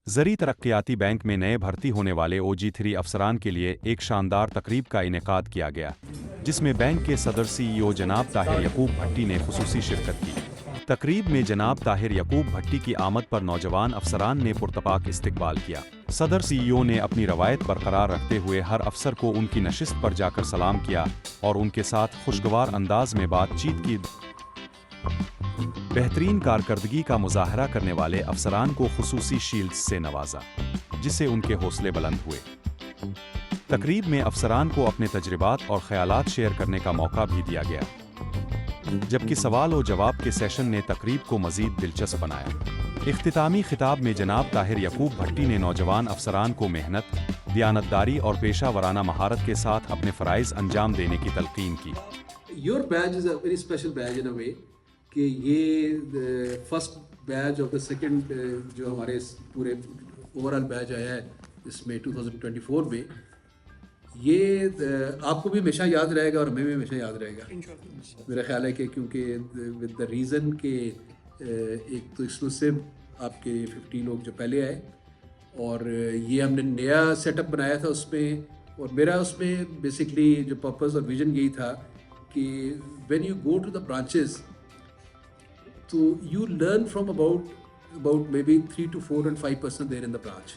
ज़री तरक्याती bank में नए भर्ती होने वाले OG3 अफसरान के लिए एक शानदार तकरीब का इनेकाद किया गया, जिसमें बैंक के सदर CEO जनाब ताहिर यकूब भट्टी ने खुसूसी शिरकत की। तकरीब में जनाब ताहिर यकूब भट्टी की आमद पर नौजवान अफसरान ने पुरतपाक इस्तकबाल किया। सदर CEO ने अपनी रवायत बरकरार रखते हुए हर अफसर को उनकी नशिस्त पर जाकर सलाम किया और उनके साथ खुशगवार अंदाज में बातचीत की। बेहतरीन कारकर्दगी का मुजाहरा करने वाले अफसरान को खुसूसी शील्ड्स से नवाजा, जिससे उनके हौसले बुलंद हुए। तकरीब में अफसरान को अपने तजर्बात और ख्यालात शेयर करने का मौका भी दिया गया, जबकि सवाल और जवाब के सेशन ने तकरीब को मज़ीद दिलचस्प बनाया। इख्तितामी खिताब में जनाब ताहिर यकूब भट्टी ने नौजवान अफसरान को मेहनत, दियानतदारी और पेशा वराना महारत के साथ अपने फ़राइज़ अंजाम देने की तलकीन की। Your badge is a very special badge in a way कि ये फर्स्ट बैच और द सेकंड जो हमारे पूरे ओवरऑल बैच आया है इसमें 2024 में, ये आपको भी हमेशा याद रहेगा और हमें भी हमेशा याद रहेगा। मेरा ख्याल है कि क्योंकि विद द रीज़न के एक तो एक्सक्लूसिव आपके 50 लोग जो पहले आए और ये हमने नया सेटअप बनाया था उसमें, और मेरा उसमें बेसिकली जो पर्पस और विजन यही था कि when you go to the branches तो you learn from about maybe 3 to 4 and 5% there in the branch.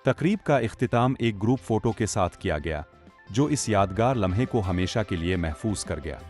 तकरीब का इख्तिताम एक ग्रुप फोटो के साथ किया गया, जो इस यादगार लम्हे को हमेशा के लिए महफूज कर गया।